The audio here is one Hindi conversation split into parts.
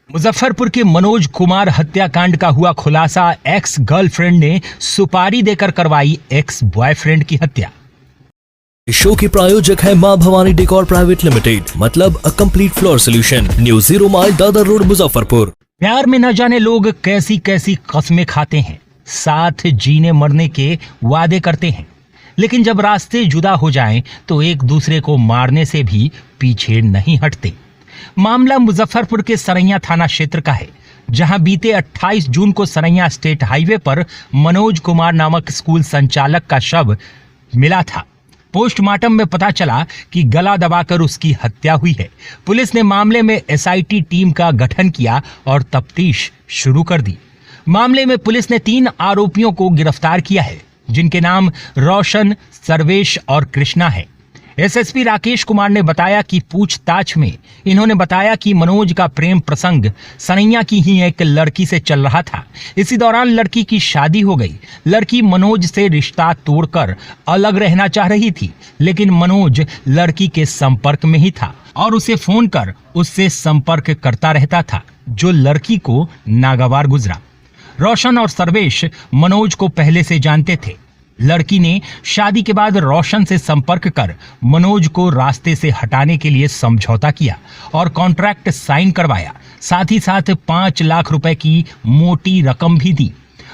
मुजफ्फरपुर के मनोज कुमार हत्याकांड का हुआ खुलासा। एक्स गर्लफ्रेंड ने सुपारी देकर करवाई एक्स बॉयफ्रेंड की हत्या। इस शो के प्रायोजक है मां भवानी डेकोर प्राइवेट लिमिटेड, मतलब a complete floor solution, new 0 mile Dadar road, Muzaffarpur. प्यार में न जाने लोग कैसी कैसी कस्में खाते हैं, साथ जीने मरने के वादे करते हैं, लेकिन जब रास्ते जुदा हो जाएं तो एक दूसरे को मारने से भी पीछे नहीं हटते। मामला मुजफ्फरपुर के सरैया थाना क्षेत्र का है, जहां बीते 28 जून को सरैया स्टेट हाईवे पर मनोज कुमार नामक स्कूल संचालक का शव मिला था। पोस्टमार्टम में पता चला कि गला दबाकर उसकी हत्या हुई है। पुलिस ने मामले में एसआईटी टीम का गठन किया और तफ्तीश शुरू कर दी। मामले में पुलिस ने 3 आरोपियों को गिरफ्तार किया है, जिनके नाम रोशन, सर्वेश और कृष्णा है। एसएसपी राकेश कुमार ने बताया कि पूछताछ में इन्होंने बताया कि मनोज का प्रेम प्रसंग सरैया की ही एक लड़की से चल रहा था। इसी दौरान लड़की की शादी हो गई। लड़की मनोज से रिश्ता तोड़कर अलग रहना चाह रही थी, लेकिन मनोज लड़की के संपर्क में ही था और उसे फोन कर उससे संपर्क करता रहता था, जो लड़की को नागवार गुजरा। रोशन और सर्वेश मनोज को पहले से जानते थे। लड़की ने शादी के बाद रोशन से संपर्क कर मनोज को रास्ते से हटाने के लिए समझौता किया और कॉन्ट्रैक्ट साइन करवाया। साथ ही साथ 5 लाख रुपए की मोटी रकम भी दी।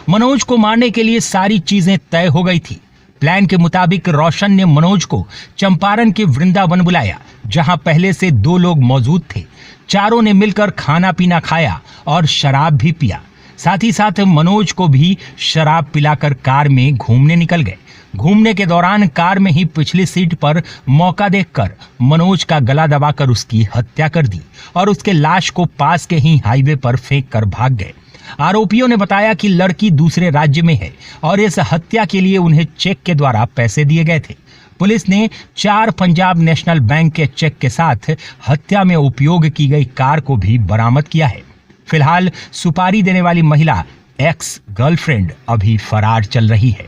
मनोज को मारने के लिए सारी चीजें तय हो गई थी। प्लान के मुताबिक रोशन ने मनोज को चंपारण के वृंदावन बुलाया, जहां पहले से 2 लोग मौजूद थे। चारों ने मिलकर खाना पीना खाया और शराब भी पिया। साथ ही साथ मनोज को भी शराब पिलाकर कार में घूमने निकल गए। घूमने के दौरान कार में ही पिछली सीट पर मौका देखकर मनोज का गला दबाकर उसकी हत्या कर दी और उसके लाश को पास के ही हाईवे पर फेंक कर भाग गए। आरोपियों ने बताया कि लड़की दूसरे राज्य में है और इस हत्या के लिए उन्हें चेक के द्वारा पैसे दिए गए थे। पुलिस ने 4 पंजाब नेशनल बैंक के चेक के साथ हत्या में उपयोग की गई कार को भी बरामद किया है। फिलहाल सुपारी देने वाली महिला एक्स गर्लफ्रेंड अभी फरार चल रही है।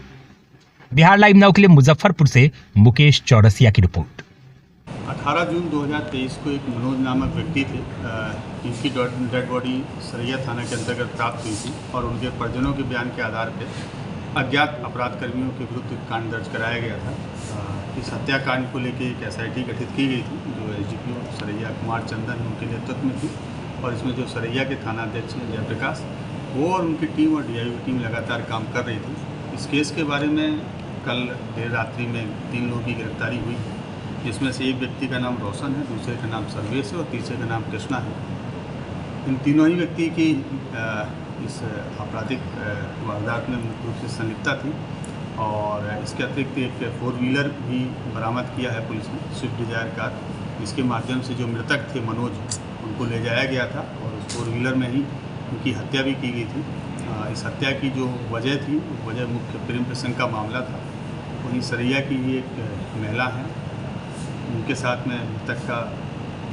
बिहार लाइव नाउ के लिए मुजफ्फरपुर से मुकेश चौरसिया की रिपोर्ट। 18 जून 2023 को एक मनोज नामक व्यक्ति थे, जिनकी डेड बॉडी सरैया थाना के अंतर्गत प्राप्त हुई थी और उनके परिजनों के बयान के आधार पर अज्ञात अपराध कर्मियों के विरुद्ध कांड दर्ज कराया गया था। इस हत्याकांड को लेकर एक एसआईटी गठित की गई थी, जो एसडीपीओ सरैया कुमार चंदन उनके नेतृत्व में थी, और इसमें जो सरैया के थाना अध्यक्ष हैं जयप्रकाश, वो और उनकी टीम और डीआईओ टीम लगातार काम कर रही थी। इस केस के बारे में कल देर रात्रि में 3 लोगों की गिरफ्तारी हुई, जिसमें से एक व्यक्ति का नाम रोशन है, दूसरे का नाम सर्वेश है और तीसरे का नाम कृष्णा है। इन तीनों ही व्यक्ति की इस आपराधिक वारदात में मुख्य रूप से संलिप्तता थी और इसके अतिरिक्त एक 4 व्हीलर भी बरामद किया है पुलिस ने, स्विफ्ट डिजायर कार, जिसके माध्यम से जो मृतक थे मनोज, उनको ले जाया गया था और उस 4 व्हीलर में ही उनकी हत्या भी की गई थी। इस हत्या की जो वजह थी, वजह मुख्य प्रेम प्रसंग का मामला था। वहीं सरैया की ही एक महिला है, उनके साथ में मृतक का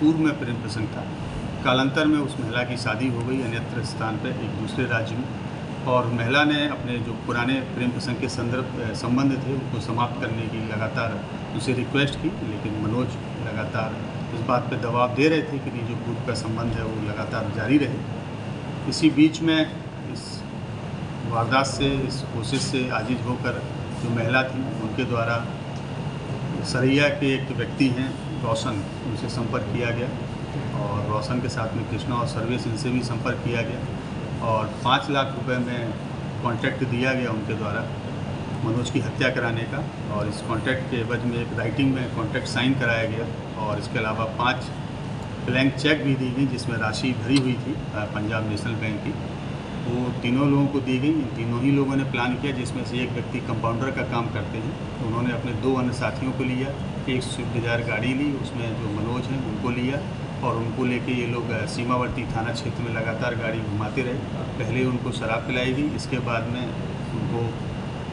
पूर्व में प्रेम प्रसंग था। कालांतर में उस महिला की शादी हो गई अन्यत्र स्थान पर एक दूसरे राज्य में, और महिला ने अपने जो पुराने प्रेम प्रसंग के संबंध थे उनको समाप्त करने की लगातार उसे रिक्वेस्ट की, लेकिन मनोज लगातार इस बात पे दबाव दे रहे थे कि जो पूर्व का संबंध है वो लगातार जारी रहे। इसी बीच में इस वारदात से, इस कोशिश से आजिज होकर जो महिला थी, उनके द्वारा सरैया के एक व्यक्ति हैं रोशन, उनसे संपर्क किया गया और रोशन के साथ में कृष्णा और सर्वेश, इनसे भी संपर्क किया गया और 5 लाख रुपए में कॉन्ट्रैक्ट दिया गया उनके द्वारा मनोज की हत्या कराने का। और इस कॉन्ट्रैक्ट के एवज में एक राइटिंग में कॉन्ट्रैक्ट साइन कराया गया और इसके अलावा 5 ब्लैंक चेक भी दी गई, जिसमें राशि भरी हुई थी पंजाब नेशनल बैंक की, वो तीनों लोगों को दी गई। इन तीनों ही लोगों ने प्लान किया, जिसमें से एक व्यक्ति कंपाउंडर का काम करते हैं, तो उन्होंने अपने 2 अन्य साथियों को लिया, एक स्विफ्ट डिजायर गाड़ी ली, उसमें जो मनोज हैं उनको लिया और उनको लेके ये लोग सीमावर्ती थाना क्षेत्र में लगातार गाड़ी घुमाते रहे। पहले उनको शराब पिलाई गई, इसके बाद में उनको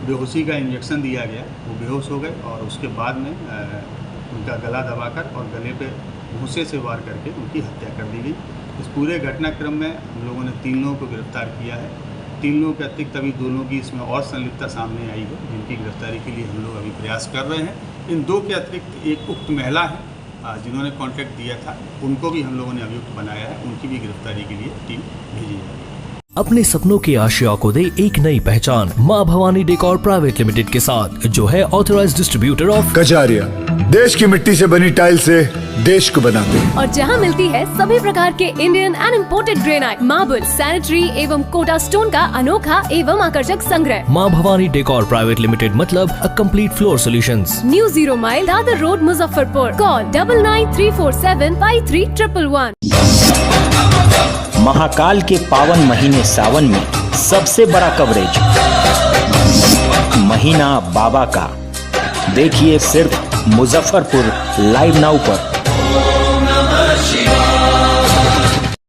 बेहोशी का इंजेक्शन दिया गया, वो बेहोश हो गए और उसके बाद में उनका गला दबाकर और गले पे घूंसे से वार करके उनकी हत्या कर दी गई। इस पूरे घटनाक्रम में हम लोगों ने 3 लोगों को गिरफ्तार किया है। 3 लोगों के अतिरिक्त अभी 2 लोगों की इसमें और संलिप्तता सामने आई है, जिनकी गिरफ्तारी के लिए हम लोग अभी प्रयास कर रहे हैं। इन 2 के अतिरिक्त एक उक्त महिला है, जिन्होंने कॉन्ट्रैक्ट दिया था उनको भी हम लोगों ने अभियुक्त बनाया है, उनकी भी गिरफ्तारी के लिए टीम भेजी जाएगी। अपने सपनों की आशिया को दे एक नई पहचान माँ भवानी डेकोर प्राइवेट लिमिटेड के साथ, जो है ऑथराइज्ड डिस्ट्रीब्यूटर ऑफ कजारिया। देश की मिट्टी से बनी टाइल से देश को बनाते हैं। और जहां मिलती है सभी प्रकार के Indian and imported granite, marble, sanitary एवं कोटा स्टोन का अनोखा एवं आकर्षक संग्रह। माँ भवानी डेकोर प्राइवेट लिमिटेड मतलब a complete floor solutions. New 0 mile Dadar road, Muzaffarpur. Call 9934753111। Mahakal के पावन महीने सावन में सबसे बड़ा कवरेज महीना बाबा का देखिए सिर्फ मुजफ्फरपुर लाइव नाउ पर।